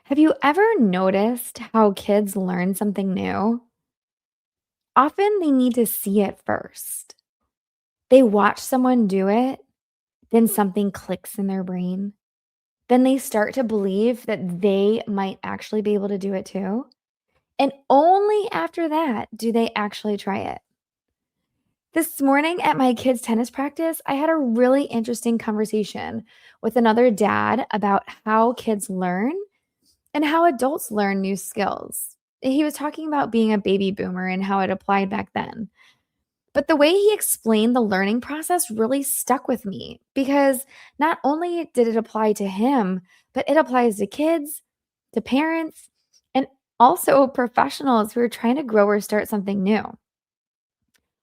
Have you ever noticed how kids learn something new? Often they need to see it first. They watch someone do it, then something clicks in their brain. Then they start to believe that they might actually be able to do it too. And only after that do they actually try it. This morning at my kids' tennis practice, I had a really interesting conversation with another dad about how kids learn and how adults learn new skills. He was talking about being a baby boomer and how it applied back then. But the way he explained the learning process really stuck with me because not only did it apply to him, but it applies to kids, to parents, and also professionals who are trying to grow or start something new.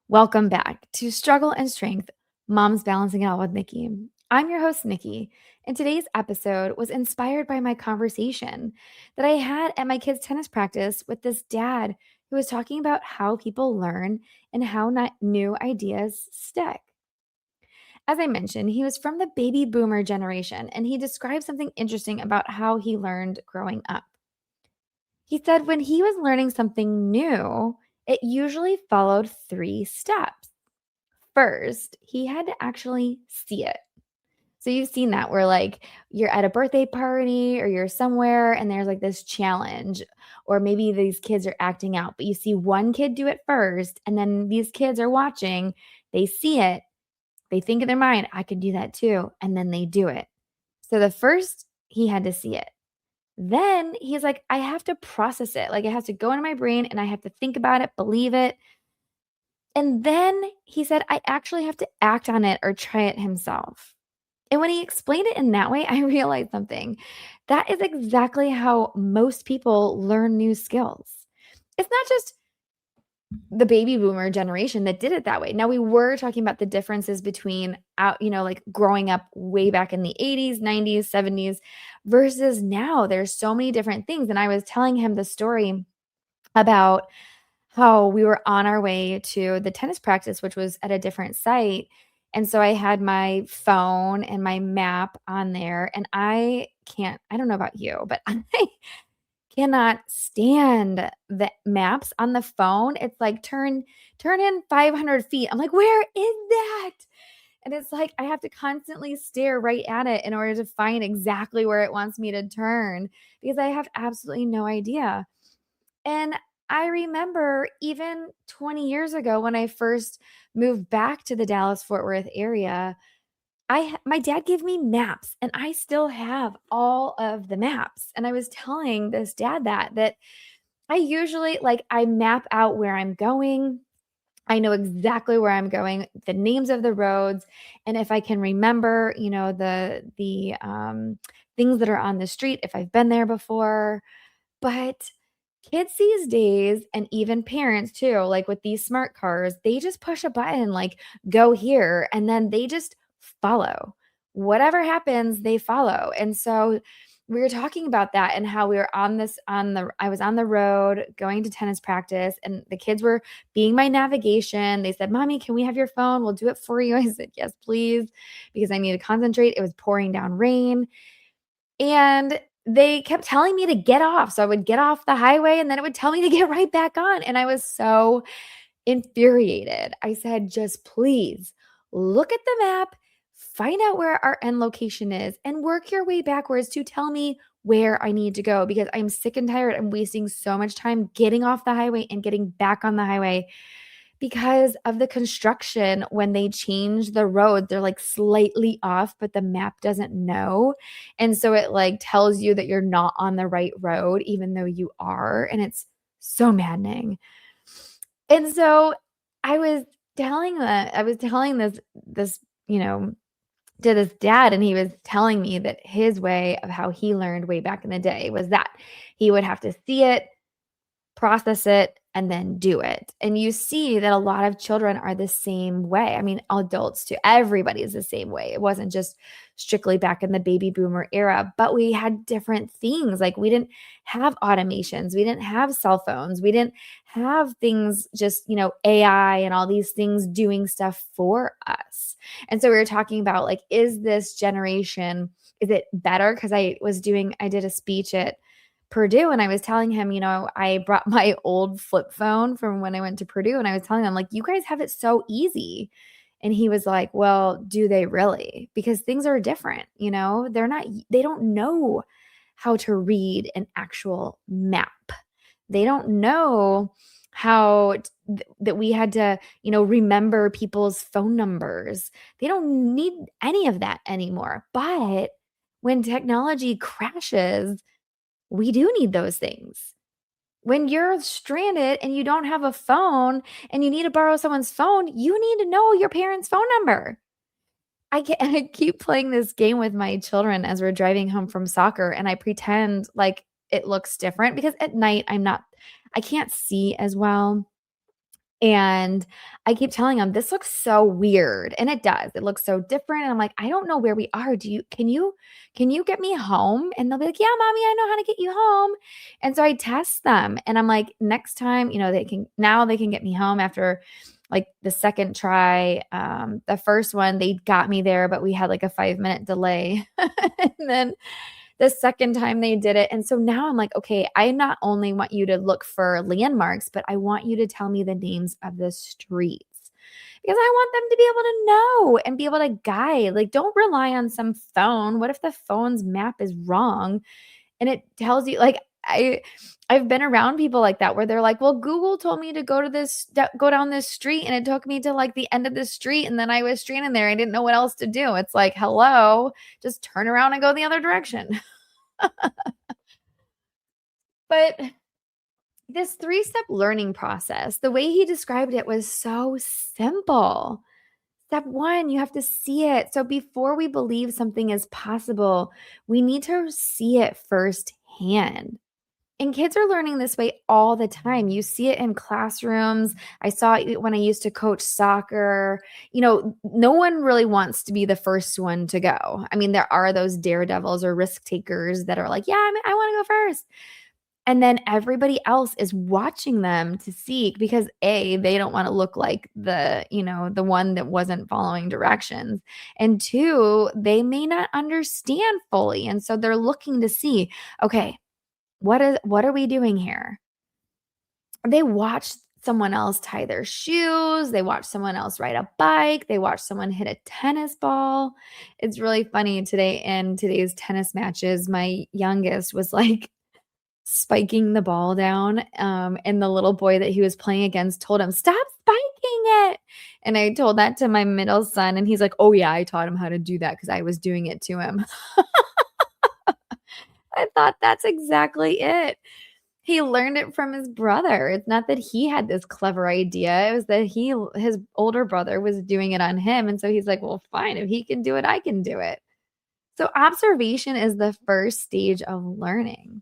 Welcome back to Struggle and Strength, Mom's Balancing It All with Nikki. I'm your host, Nikki, and today's episode was inspired by my conversation that I had at my kids' tennis practice with this dad who was talking about how people learn and how not new ideas stick. As I mentioned, he was from the baby boomer generation, and he described something interesting about how he learned growing up. He said when he was learning something new, it usually followed three steps. First, he had to actually see it. So you've seen that where like you're at a birthday party or you're somewhere and there's like this challenge, or maybe these kids are acting out, but you see one kid do it first, and then these kids are watching, they see it, they think in their mind, I could do that too, and then they do it. So the first, he had to see it. Then he's like, I have to process it. Like it has to go into my brain and I have to think about it, believe it. And then he said, I actually have to act on it or try it himself. And when he explained it in that way, I realized something. That is exactly how most people learn new skills. It's not just the baby boomer generation that did it that way. Now we were talking about the differences between out, like growing up way back in the 80s, 90s, 70s versus now. There's so many different things. And I was telling him the story about how we were on our way to the tennis practice, which was at a different site. And so I had my phone and my map on there. And I don't know about you, but I cannot stand the maps on the phone. It's like turn in 500 feet. I'm like, where is that? And it's like I have to constantly stare right at it in order to find exactly where it wants me to turn because I have absolutely no idea. And I remember even 20 years ago when I first moved back to the Dallas Fort Worth area, my dad gave me maps and I still have all of the maps. And I was telling this dad that I usually like I map out where I'm going. I know exactly where I'm going, the names of the roads, and if I can remember, the things that are on the street if I've been there before. But kids these days, and even parents too, like with these smart cars, they just push a button, like go here, and then they just follow. Whatever happens, they follow. And so we were talking about that and how we were I was on the road going to tennis practice, and the kids were being my navigation. They said, Mommy, can we have your phone? We'll do it for you. I said, yes, please, because I need to concentrate. It was pouring down rain. And they kept telling me to get off. So I would get off the highway and then it would tell me to get right back on. And I was so infuriated. I said, just please look at the map, find out where our end location is, and work your way backwards to tell me where I need to go because I'm sick and tired. I'm wasting so much time getting off the highway and getting back on the highway because of the construction. When they change the road, they're like slightly off, but the map doesn't know. And so it like tells you that you're not on the right road, even though you are. And it's so maddening. And so I was telling this, to this dad, and he was telling me that his way of how he learned way back in the day was that he would have to see it, process it, and then do it. And you see that a lot of children are the same way. I mean, adults too. Everybody is the same way. It wasn't just strictly back in the baby boomer era, but we had different things. Like we didn't have automations. We didn't have cell phones. We didn't have things just, AI and all these things doing stuff for us. And so we were talking about is this generation, is it better? Because I did a speech at Purdue, and I was telling him, I brought my old flip phone from when I went to Purdue, and I was telling him, like, "You guys have it so easy." And he was like, "Well, do they really? Because things are different, they don't know how to read an actual map. They don't know how that we had to, remember people's phone numbers. They don't need any of that anymore. But when technology crashes, we do need those things. When you're stranded and you don't have a phone and you need to borrow someone's phone, you need to know your parents' phone number. I keep playing this game with my children as we're driving home from soccer, and I pretend like it looks different because at night I can't see as well. And I keep telling them, "This looks so weird." And it does. It looks so different. And I'm like, "I don't know where we are. Can you get me home?" And they'll be like, "Yeah, mommy, I know how to get you home." And so I test them and I'm like, next time, they can get me home after like the second try. The first one, they got me there, but we had like a 5-minute delay. And then the second time they did it. And so now I'm like, okay, I not only want you to look for landmarks, but I want you to tell me the names of the streets because I want them to be able to know and be able to guide. Like, don't rely on some phone. What if the phone's map is wrong and it tells you, like, I've been around people like that where they're like, well, Google told me to go down this street and it took me to like the end of the street. And then I was stranded there. I didn't know what else to do. It's like, hello, just turn around and go the other direction. But this 3-step learning process, the way he described it was so simple. Step 1, you have to see it. So before we believe something is possible, we need to see it firsthand. And kids are learning this way all the time. You see it in classrooms. I saw it when I used to coach soccer. No one really wants to be the first one to go. I mean, there are those daredevils or risk takers that are like, yeah, I want to go first. And then everybody else is watching them to see because A, they don't want to look like the one that wasn't following directions. And 2, they may not understand fully. And so they're looking to see, okay, what are we doing here? They watch someone else tie their shoes, they watch someone else ride a bike, they watch someone hit a tennis ball. It's really funny today in today's tennis matches, my youngest was like spiking the ball down, and the little boy that he was playing against told him, "Stop spiking it." And I told that to my middle son, and he's like, "Oh, yeah, I taught him how to do that because I was doing it to him." I thought that's exactly it. He learned it from his brother. It's not that he had this clever idea. It was that his older brother was doing it on him. And so he's like, well, fine. If he can do it, I can do it. So observation is the first stage of learning.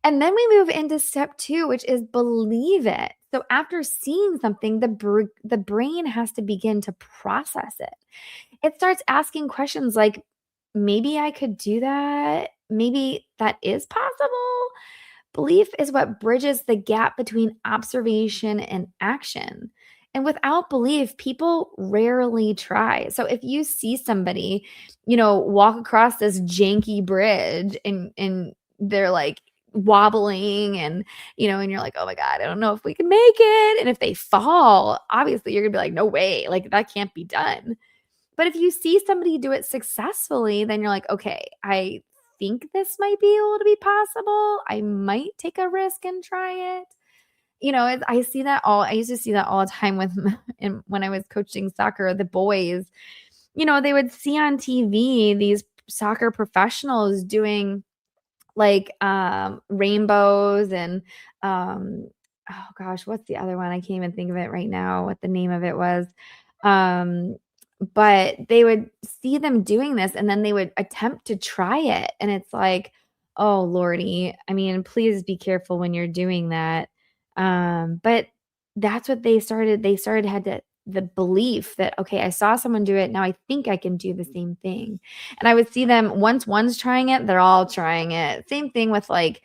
And then we move into step 2, which is believe it. So after seeing something, the brain has to begin to process it. It starts asking questions like, maybe I could do that. Maybe that is possible. Belief is what bridges the gap between observation and action. And without belief, people rarely try. So if you see somebody, walk across this janky bridge and they're like wobbling and you're like, "Oh my God, I don't know if we can make it." And if they fall, obviously you're gonna be like, "No way, like that can't be done." But if you see somebody do it successfully, then you're like, "Okay, I think this might be able to be possible. I might take a risk and try it." I used to see that all the time when I was coaching soccer, the boys, they would see on TV these soccer professionals doing like rainbows and oh gosh, what's the other one? I can't even think of it right now, what the name of it was. Um, but they would see them doing this and then they would attempt to try it. And it's like, oh Lordy, I mean, please be careful when you're doing that. But that's what they started. Had the belief that, okay, I saw someone do it. Now I think I can do the same thing. And I would see them once one's trying it, they're all trying it. Same thing with like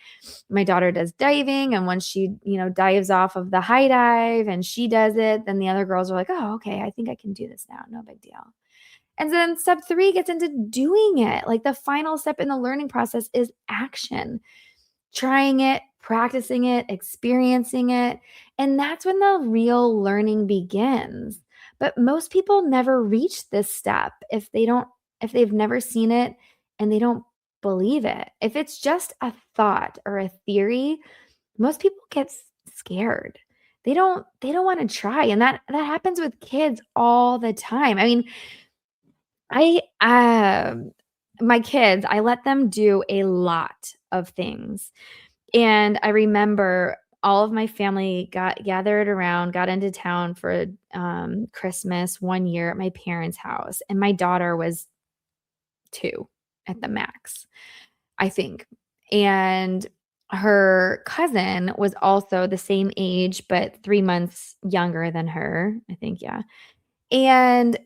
my daughter does diving. And once she, dives off of the high dive and she does it, then the other girls are like, oh, okay, I think I can do this now. No big deal. And then step 3 gets into doing it. Like the final step in the learning process is action. trying it, practicing it, experiencing it, and that's when the real learning begins. But most people never reach this step if they've never seen it and they don't believe it. If it's just a thought or a theory, most people get scared. They don't wanna try, and that happens with kids all the time. I mean, I, my kids, I let them do a lot of things, and I remember all of my family got gathered around, got into town for, Christmas one year at my parents' house, and my daughter was 2 at the max, I think, and her cousin was also the same age, but 3 months younger than her, I think, yeah, and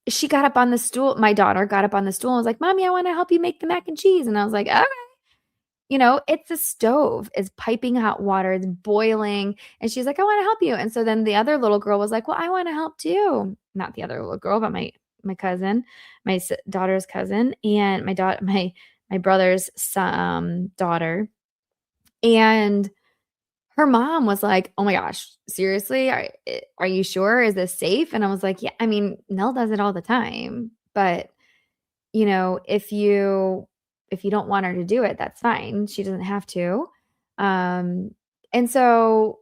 she got up on the stool my daughter got up on the stool and was like, "Mommy, I wanna help you make the mac and cheese," and I was like, "Okay." It's a stove, it's piping hot water, it's boiling, and she's like, "I wanna help you," and so then the other little girl was like, "Well, I wanna help too." Not the other little girl, but my cousin, my daughter's cousin, and my brother's daughter, and her mom was like, "Oh my gosh, seriously? Are you sure? Is this safe?" And I was like, "Yeah, I mean, Nell does it all the time, but, if you don't want her to do it, that's fine. She doesn't have to." Um, and so,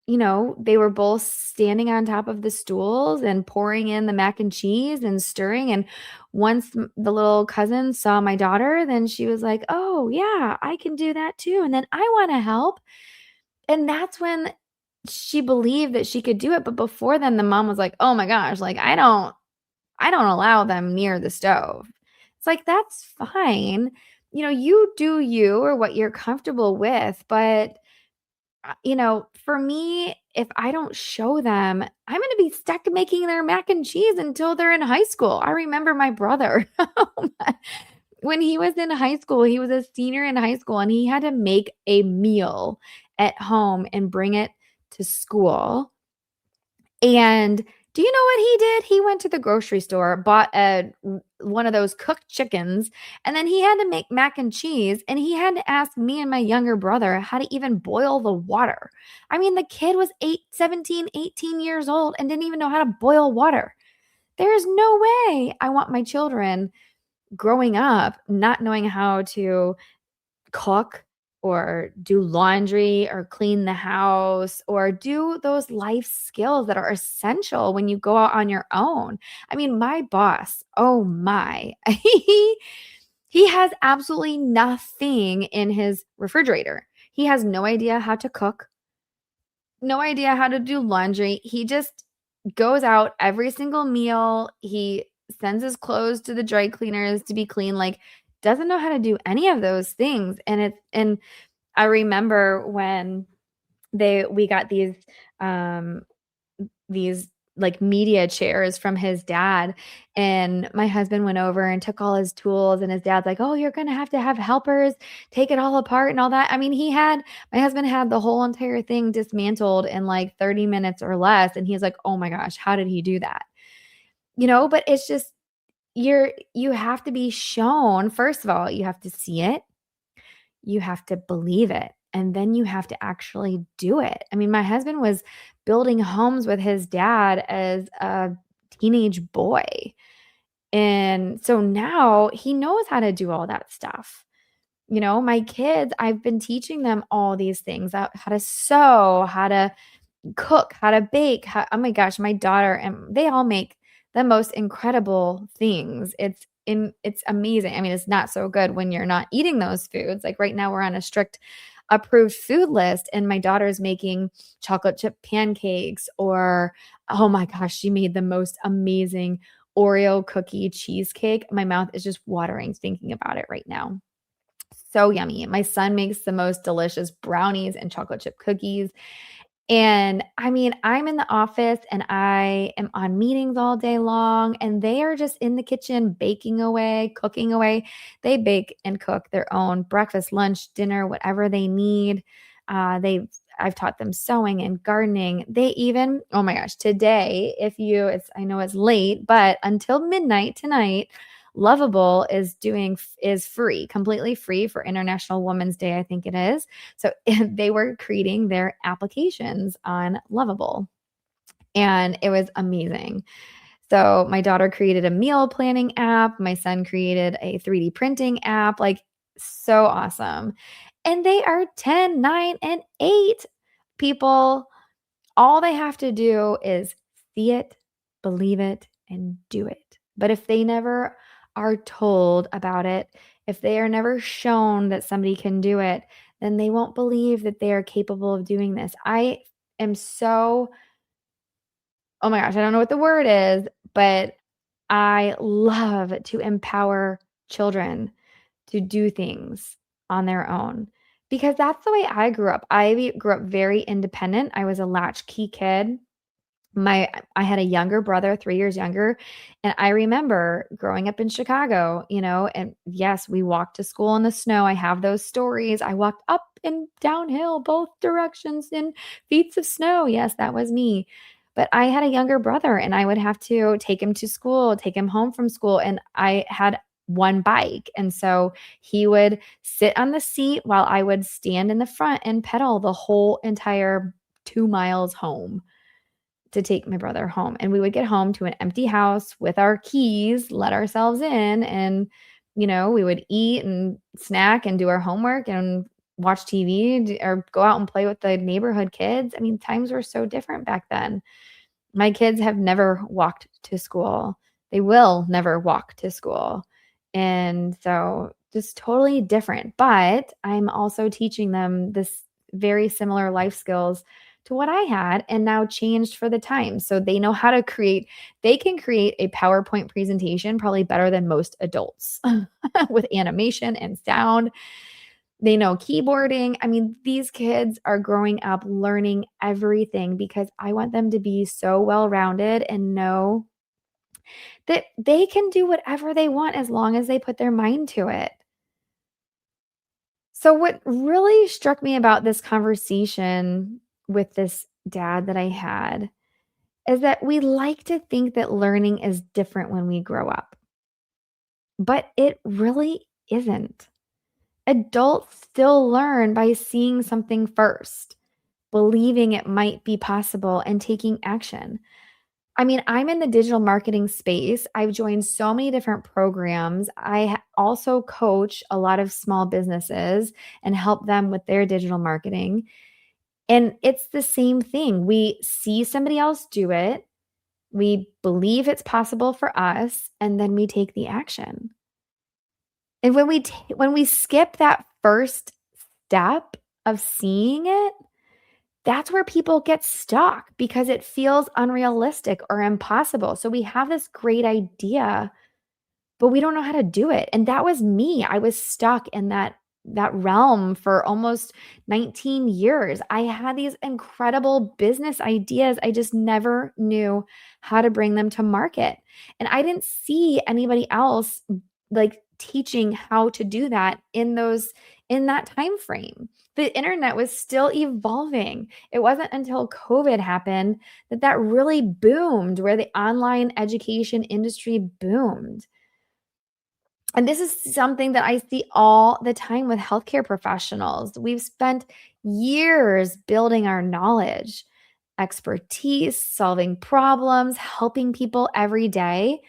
they were both standing on top of the stools and pouring in the mac and cheese and stirring, and once the little cousin saw my daughter, then she was like, "Oh, yeah, I can do that too, and then I wanna help." And that's when she believed that she could do it, but before then, the mom was like, "Oh my gosh, like, I don't allow them near the stove." It's like, "That's fine. You do you or what you're comfortable with, but, for me, if I don't show them, I'm gonna be stuck making their mac and cheese until they're in high school." I remember my brother. Oh my when he was in high school, he was a senior in high school, and he had to make a meal at home and bring it to school. And do you know what he did? He went to the grocery store, bought one of those cooked chickens, and then he had to make mac and cheese, and he had to ask me and my younger brother how to even boil the water. I mean, the kid was 17, 18 years old and didn't even know how to boil water. There's no way I want my children growing up not knowing how to cook or do laundry or clean the house or do those life skills that are essential when you go out on your own. I mean, my boss, oh my, he has absolutely nothing in his refrigerator. He has no idea how to cook, no idea how to do laundry. He just goes out every single meal. He sends his clothes to the dry cleaners to be clean, like, doesn't know how to do any of those things. And I remember when we got these like media chairs from his dad, and my husband went over and took all his tools, and his dad's like, "Oh, you're gonna have to have helpers take it all apart and all that." I mean, my husband had the whole entire thing dismantled in like 30 minutes or less, and he's like, "Oh my gosh, how did he do that?" But it's just you have to be shown. First of all, you have to see it, you have to believe it, and then you have to actually do it. I mean, my husband was building homes with his dad as a teenage boy. And so now he knows how to do all that stuff. My kids, I've been teaching them all these things, how to sew, how to cook, how to bake. Oh my gosh, my daughter and they all make the most incredible things. It's amazing. I mean, it's not so good when you're not eating those foods. Like right now we're on a strict approved food list, and my daughter's making chocolate chip pancakes, or oh my gosh, she made the most amazing Oreo cookie cheesecake. My mouth is just watering thinking about it right now. So yummy. My son makes the most delicious brownies and chocolate chip cookies. And I mean, I'm in the office and I am on meetings all day long, and they are just in the kitchen baking away, cooking away. They bake and cook their own breakfast, lunch, dinner, whatever they need. I've taught them sewing and gardening. They even, oh my gosh, today, I know it's late, but until midnight tonight, Lovable is free, completely free for International Women's Day, I think it is. So they were creating their applications on Lovable, and it was amazing. So my daughter created a meal planning app, my son created a 3D printing app, like so awesome. And they are 10, 9, and 8 people. All they have to do is see it, believe it, and do it. But if they never are told about it, if they are never shown that somebody can do it, then they won't believe that they are capable of doing this. I am so, oh my gosh, I don't know what the word is, but I love to empower children to do things on their own because that's the way I grew up. I grew up very independent. I was a latchkey kid. I had a younger brother, 3 years younger, and I remember growing up in Chicago, and yes, we walked to school in the snow. I have those stories. I walked up and downhill both directions in feet of snow. Yes, that was me. But I had a younger brother and I would have to take him to school, take him home from school, and I had one bike. And so he would sit on the seat while I would stand in the front and pedal the whole entire 2 miles home to take my brother home. And we would get home to an empty house with our keys, let ourselves in, and, we would eat and snack and do our homework and watch TV or go out and play with the neighborhood kids. I mean, times were so different back then. My kids have never walked to school. They will never walk to school. And so just totally different. But I'm also teaching them this very similar life skills to what I had and now changed for the time. So they know how to they can create a PowerPoint presentation probably better than most adults with animation and sound. They know keyboarding. I mean, these kids are growing up learning everything because I want them to be so well-rounded and know that they can do whatever they want as long as they put their mind to it. So what really struck me about this conversation with this dad that I had is that we like to think that learning is different when we grow up, but it really isn't. Adults still learn by seeing something first, believing it might be possible, and taking action. I mean, I'm in the digital marketing space. I've joined so many different programs. Also coach a lot of small businesses and help them with their digital marketing. And it's the same thing. We see somebody else do it, we believe it's possible for us, and then we take the action. And when we skip that first step of seeing it, that's where people get stuck because it feels unrealistic or impossible. So we have this great idea, but we don't know how to do it. And that was me. I was stuck in that realm for almost 19 years. I had these incredible business ideas. I just never knew how to bring them to market. And I didn't see anybody else like teaching how to do that in that time frame. The internet was still evolving. It wasn't until COVID happened that really boomed, where the online education industry boomed. And this is something that I see all the time with healthcare professionals. We've spent years building our knowledge, expertise, solving problems, helping people every day.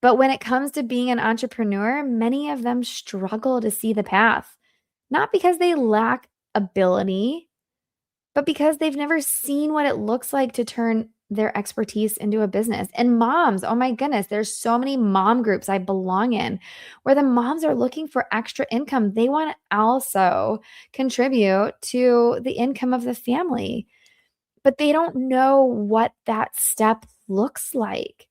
But when it comes to being an entrepreneur, many of them struggle to see the path, not because they lack ability, but because they've never seen what it looks like to turn their expertise into a business. And moms, oh my goodness, there's so many mom groups I belong in where the moms are looking for extra income. They want to also contribute to the income of the family, but they don't know what that step looks like.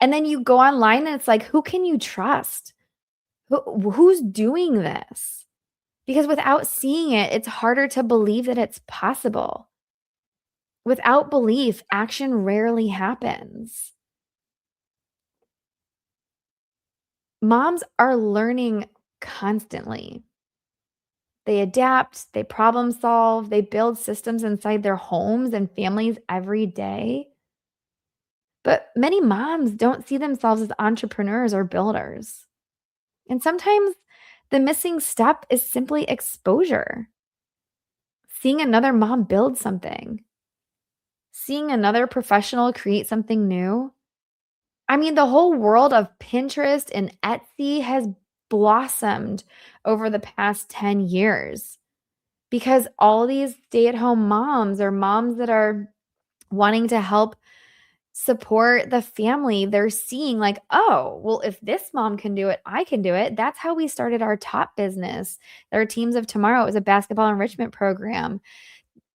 And then you go online and it's like, who can you trust? Who's doing this? Because without seeing it, it's harder to believe that it's possible. Without belief, action rarely happens. Moms are learning constantly. They adapt, they problem solve, they build systems inside their homes and families every day. But many moms don't see themselves as entrepreneurs or builders. And sometimes the missing step is simply exposure. Seeing another mom build something, seeing another professional create something new. I mean, the whole world of Pinterest and Etsy has blossomed over the past 10 years because all these stay at home moms or moms that are wanting to help support the family, they're seeing like, oh, well, if this mom can do it, I can do it. That's how we started our top business. Our Teams of Tomorrow. It was a basketball enrichment program.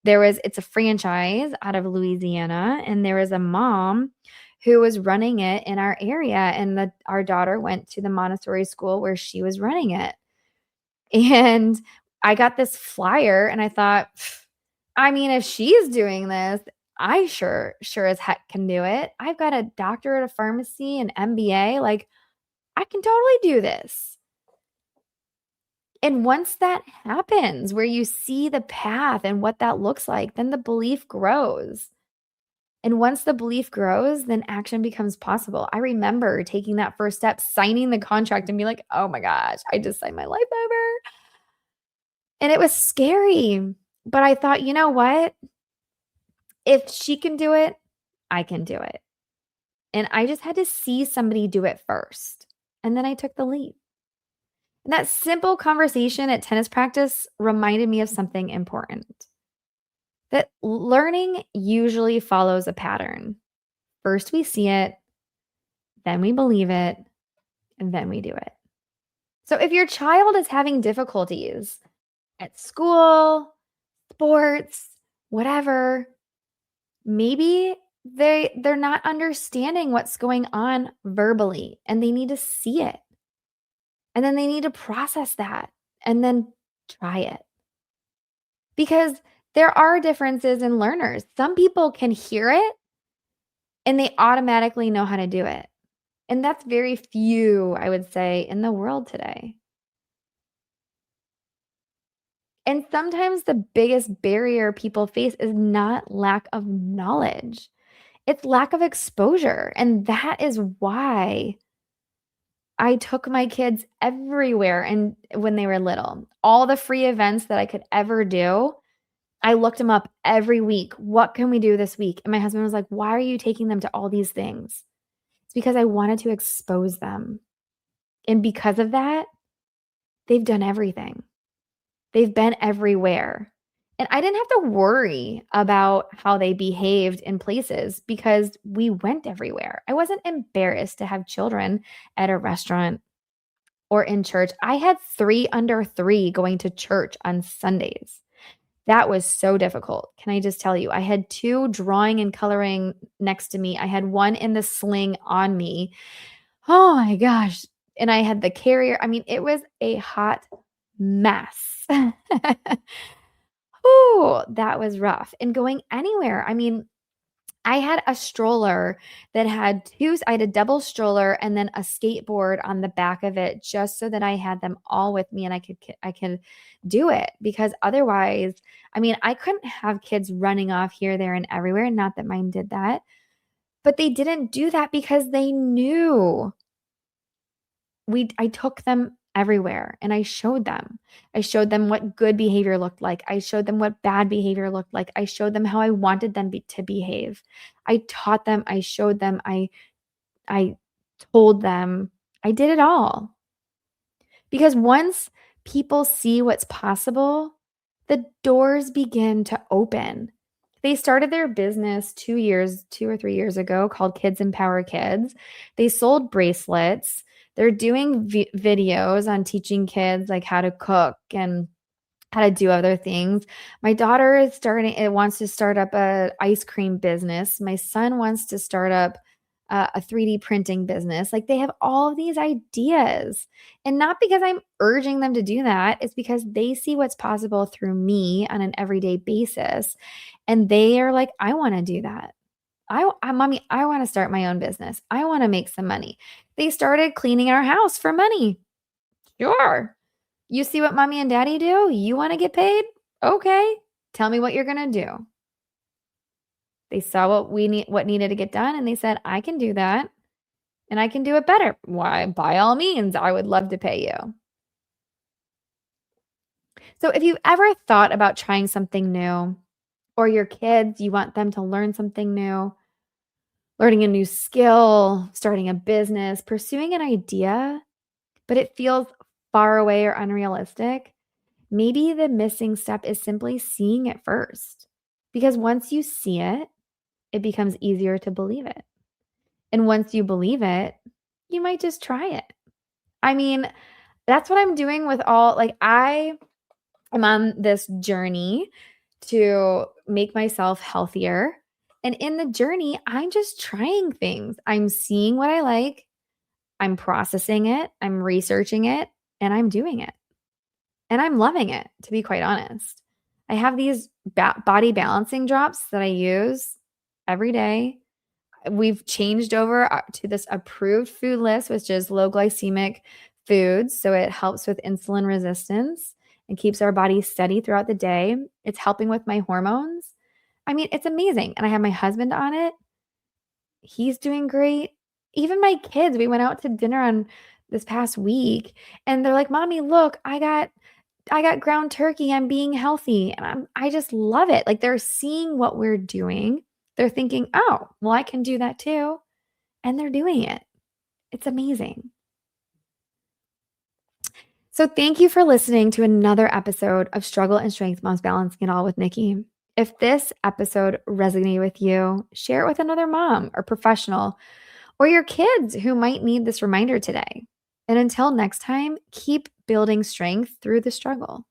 It's a franchise out of Louisiana, and there was a mom who was running it in our area, and our daughter went to the Montessori school where she was running it. And I got this flyer and I thought, I mean, if she's doing this, I sure as heck can do it. I've got a doctorate of pharmacy and MBA. Like, I can totally do this. And once that happens, where you see the path and what that looks like, then the belief grows. And once the belief grows, then action becomes possible. I remember taking that first step, signing the contract, and be like, oh my gosh, I just signed my life over. And it was scary. But I thought, you know what? If she can do it, I can do it. And I just had to see somebody do it first. And then I took the leap. And that simple conversation at tennis practice reminded me of something important, that learning usually follows a pattern. First, we see it, then we believe it, and then we do it. So if your child is having difficulties at school, sports, whatever, maybe they're not understanding what's going on verbally and they need to see it. And then they need to process that and then try it. Because there are differences in learners. Some people can hear it and they automatically know how to do it. And that's very few, I would say, in the world today. And sometimes the biggest barrier people face is not lack of knowledge. It's lack of exposure. And that is why I took my kids everywhere and when they were little. All the free events that I could ever do, I looked them up every week. What can we do this week? And my husband was like, "Why are you taking them to all these things?" It's because I wanted to expose them. And because of that, they've done everything. They've been everywhere. And I didn't have to worry about how they behaved in places because we went everywhere. I wasn't embarrassed to have children at a restaurant or in church. I had 3 under 3 going to church on Sundays. That was so difficult. Can I just tell you? I had 2 drawing and coloring next to me. I had 1 in the sling on me. Oh my gosh. And I had the carrier. I mean, it was a hot mess. Ooh, that was rough. And going anywhere. I mean, I had a stroller that had I had a double stroller and then a skateboard on the back of it just so that I had them all with me and I could do it because otherwise, I mean, I couldn't have kids running off here, there, and everywhere. Not that mine did that, but they didn't do that because they knew I took them everywhere and I showed them. I showed them what good behavior looked like. I showed them what bad behavior looked like. I showed them how I wanted them to behave. I taught them, I showed them, I told them. I did it all. Because once people see what's possible, the doors begin to open. They started their business 2 or 3 years ago called Kids Empower Kids. They sold bracelets. They're doing videos on teaching kids like how to cook and how to do other things. My daughter wants to start up a ice cream business. My son wants to start up a 3D printing business. Like they have all of these ideas. And not because I'm urging them to do that, it's because they see what's possible through me on an everyday basis. And they are like, I want to do that. Mommy, I want to start my own business. I want to make some money. They started cleaning our house for money. Sure. You see what mommy and daddy do? You want to get paid? Okay. Tell me what you're going to do. They saw what needed to get done, and they said, I can do that and I can do it better. Why? By all means, I would love to pay you. So if you've ever thought about trying something new, or your kids, you want them to learn something new, learning a new skill, starting a business, pursuing an idea, but it feels far away or unrealistic, maybe the missing step is simply seeing it first. Because once you see it, it becomes easier to believe it. And once you believe it, you might just try it. I mean, that's what I'm doing with I am on this journey to make myself healthier. And in the journey, I'm just trying things. I'm seeing what I like, I'm processing it, I'm researching it, and I'm doing it. And I'm loving it, to be quite honest. I have these body balancing drops that I use every day. We've changed over to this approved food list, which is low glycemic foods. So it helps with insulin resistance and keeps our body steady throughout the day. It's helping with my hormones. I mean, it's amazing. And I have my husband on it. He's doing great. Even my kids, we went out to dinner on this past week and they're like, "Mommy, look, I got ground turkey. I'm being healthy." And I just love it. Like they're seeing what we're doing. They're thinking, "Oh, well, I can do that too." And they're doing it. It's amazing. So thank you for listening to another episode of Struggle and Strength Moms Balancing It All with Nikki. If this episode resonated with you, share it with another mom or professional or your kids who might need this reminder today. And until next time, keep building strength through the struggle.